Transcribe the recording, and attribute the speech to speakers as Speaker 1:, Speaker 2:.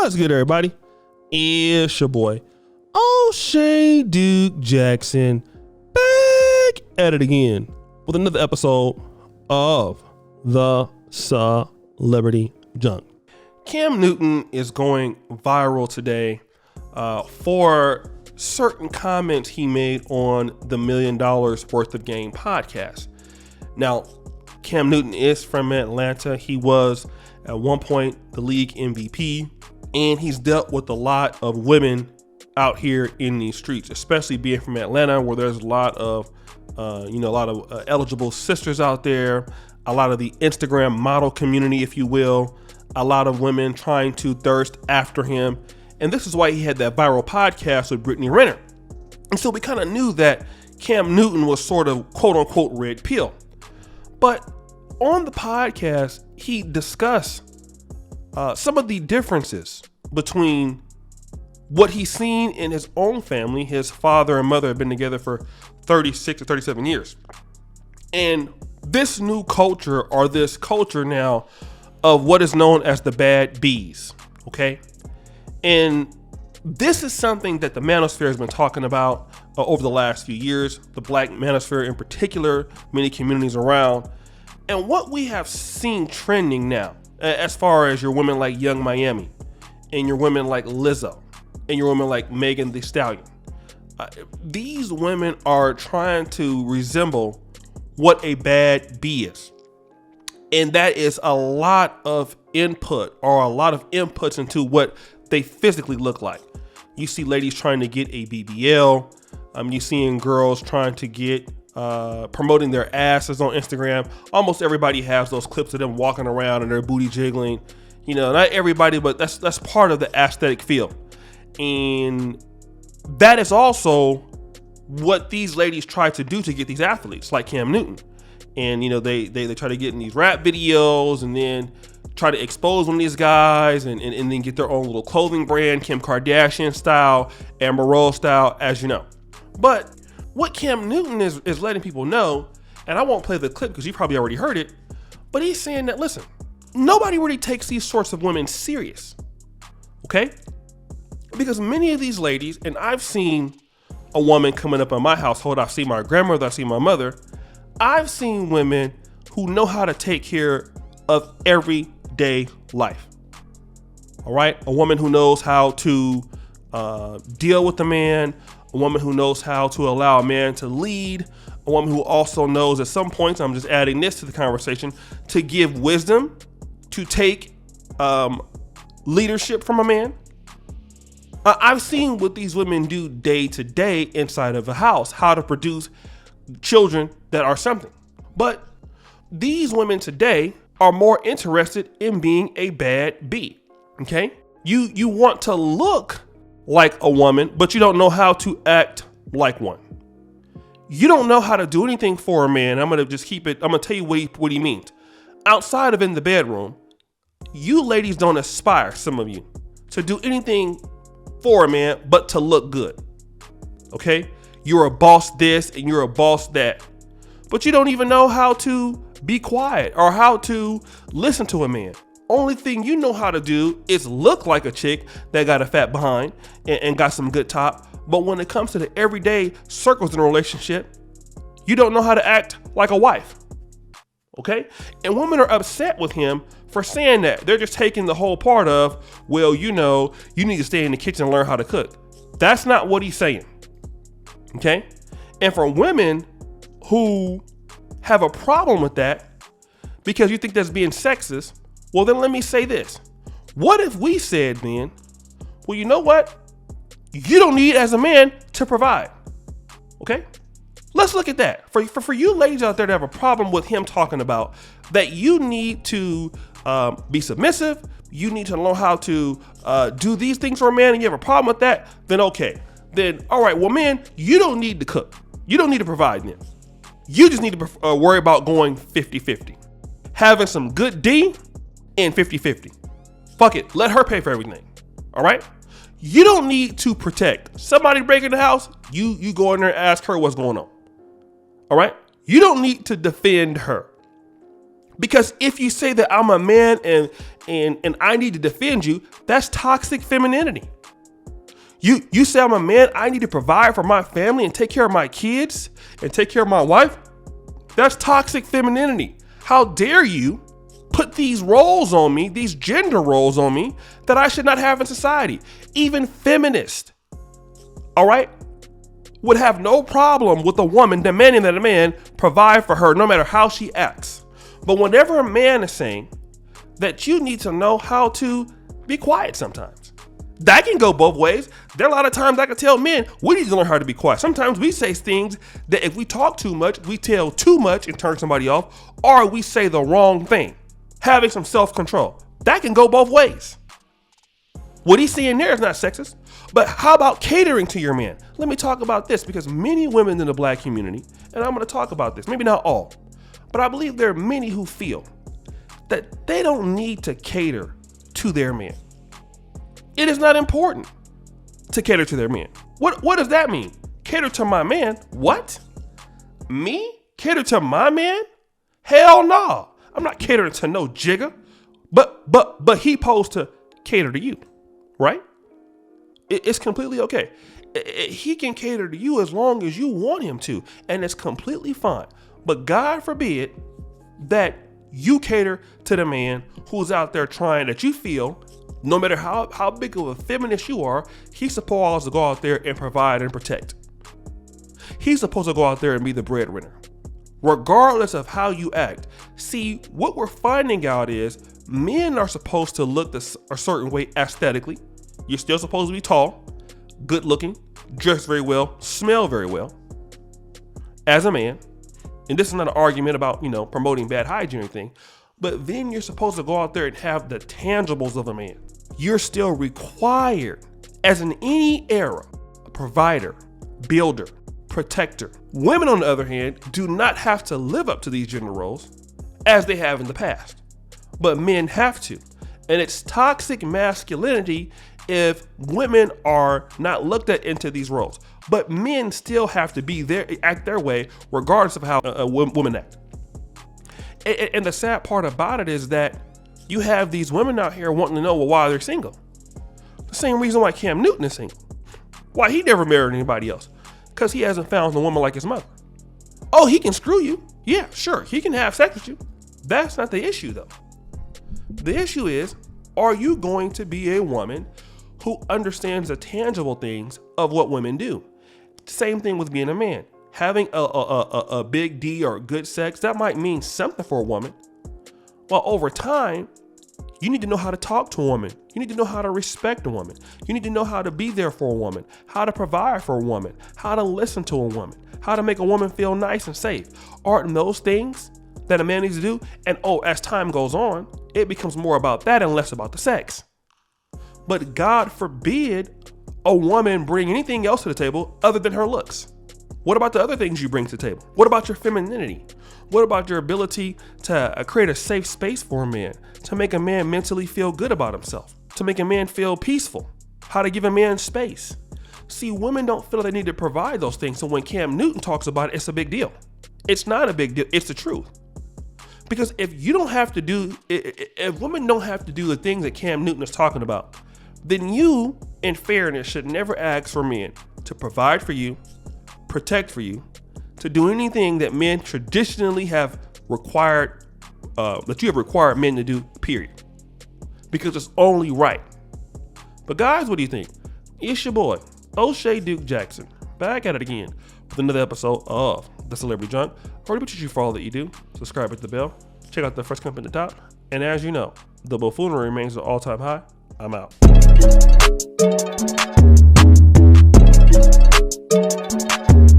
Speaker 1: What's good, everybody? It's your boy, O'Shea Duke Jackson, back at it again with another episode of the Celebrity Junk. Cam Newton is going viral today for certain comments he made on the $1 Million Worth of Game podcast. Now, Cam Newton is from Atlanta. He was at one point the league MVP, and he's dealt with a lot of women out here in these streets, especially being from Atlanta, where there's a lot of eligible sisters out there, a lot of the Instagram model community, if you will, a lot of women trying to thirst after him. And this is why he had that viral podcast with Brittany Renner. And so we kind of knew that Cam Newton was sort of quote unquote red pill. But on the podcast, he discussed some of the differences between what he's seen in his own family. His father and mother have been together for 36 or 37 years. And this new culture, or this culture now of what is known as the bad bees, okay? And this is something that the manosphere has been talking about over the last few years, the black manosphere in particular, many communities around. And what we have seen trending now, as far as your women like Young Miami, and your women like Lizzo, and your women like Megan Thee Stallion, these women are trying to resemble what a bad bee is. And that is a lot of input, or a lot of inputs into what they physically look like. You see ladies trying to get a BBL. You seeing girls trying to get promoting their asses on Instagram. Almost everybody has those clips of them walking around and their booty jiggling. You know, not everybody, but that's part of the aesthetic feel. And that is also what these ladies try to do to get these athletes like Cam Newton. And, you know, they try to get in these rap videos and then try to expose one of these guys and then get their own little clothing brand, Kim Kardashian style, Amber Rose style, as you know. But what Cam Newton is letting people know, and I won't play the clip because you probably already heard it, but he's saying that, listen, nobody really takes these sorts of women serious, okay? Because many of these ladies, and I've seen a woman coming up in my household, I've seen my grandmother, I've seen my mother, I've seen women who know how to take care of everyday life, all right? A woman who knows how to deal with a man, a woman who knows how to allow a man to lead, a woman who also knows at some points, I'm just adding this to the conversation, to give wisdom, to take leadership from a man. I've seen what these women do day to day inside of a house, how to produce children that are something. But these women today are more interested in being a bad bee, okay? You want to look like a woman, but you don't know how to act like one. You don't know how to do anything for a man. I'm going to just keep it. I'm going to tell you what he means. Outside of in the bedroom, you ladies don't aspire, some of you, to do anything for a man but to look good. Okay? You're a boss this and you're a boss that. But you don't even know how to be quiet or how to listen to a man. Only thing you know how to do is look like a chick that got a fat behind and got some good top. But when it comes to the everyday circles in a relationship, you don't know how to act like a wife. Okay? And women are upset with him for saying that. They're just taking the whole part of, well, you know, you need to stay in the kitchen and learn how to cook. That's not what he's saying. Okay? And for women who have a problem with that because you think that's being sexist, well, then let me say this. What if we said then, well, you know what? You don't need as a man to provide. Okay? Let's look at that. For you ladies out there that have a problem with him talking about that you need to be submissive, you need to learn how to do these things for a man, and you have a problem with that, then okay. Then, all right, well, man, you don't need to cook. You don't need to provide then. You just need to worry about going 50-50. Having some good D and 50-50. Fuck it. Let her pay for everything. All right? You don't need to protect. Somebody breaking the house, you go in there and ask her what's going on. All right? You don't need to defend her. Because if you say that I'm a man and and I need to defend you, that's toxic femininity. You say I'm a man, I need to provide for my family and take care of my kids and take care of my wife. That's toxic femininity. How dare you put these roles on me, these gender roles on me that I should not have in society. Even feminists, all right, would have no problem with a woman demanding that a man provide for her no matter how she acts. But whenever a man is saying that you need to know how to be quiet sometimes, that can go both ways. There are a lot of times I can tell men, we need to learn how to be quiet. Sometimes we say things that if we talk too much, we tell too much and turn somebody off, or we say the wrong thing. Having some self-control. That can go both ways. What he's saying there is not sexist, but how about catering to your man? Let me talk about this, because many women in the black community, and I'm going to talk about this, maybe not all, but I believe there are many who feel that they don't need to cater to their man. It is not important to cater to their man. What does that mean? Cater to my man? What? Me? Cater to my man? Hell no. I'm not catering to no jigger. But he supposed to cater to you, right? It's completely okay. He can cater to you as long as you want him to, and it's completely fine. But God forbid that you cater to the man who's out there trying, that you feel, no matter how big of a feminist you are, he's supposed to go out there and provide and protect. He's supposed to go out there and be the breadwinner, regardless of how you act. See, what we're finding out is men are supposed to look a certain way aesthetically. You're still supposed to be tall, good looking, dress very well, smell very well as a man. And this is not an argument about, promoting bad hygiene or anything, but then you're supposed to go out there and have the tangibles of a man. You're still required, as in any era, a provider, builder, protector. Women, on the other hand, do not have to live up to these gender roles as they have in the past, but men have to. And it's toxic masculinity if women are not looked at into these roles, but men still have to be there, act their way, regardless of how a woman act. And the sad part about it is that you have these women out here wanting to know why they're single. The same reason why Cam Newton is single. Why he never married anybody else. Because he hasn't found a woman like his mother. Oh, he can screw you. Yeah, sure. He can have sex with you. That's not the issue, though. The issue is, are you going to be a woman who understands the tangible things of what women do? Same thing with being a man. Having a big D or good sex, that might mean something for a woman. Well, over time, you need to know how to talk to a woman. You need to know how to respect a woman. You need to know how to be there for a woman, how to provide for a woman, how to listen to a woman, how to make a woman feel nice and safe. Aren't those things that a man needs to do? And as time goes on, it becomes more about that and less about the sex. But God forbid a woman bring anything else to the table other than her looks. What about the other things you bring to the table? What about your femininity? What about your ability to create a safe space for a man, to make a man mentally feel good about himself, to make a man feel peaceful, how to give a man space? See, women don't feel they need to provide those things. So when Cam Newton talks about it, it's a big deal. It's not a big deal. It's the truth. Because if women don't have to do the things that Cam Newton is talking about, then you, in fairness, should never ask for men to provide for you, protect for you, to do anything that men traditionally have required, that you have required men to do, period. Because it's only right. But guys, what do you think? It's your boy, O'Shea Duke Jackson, back at it again with another episode of The Celebrity Junk. I really appreciate you for all that you do. Subscribe, hit the bell, check out the first comment at the top. And as you know, the buffoonery remains at all-time high. I'm out.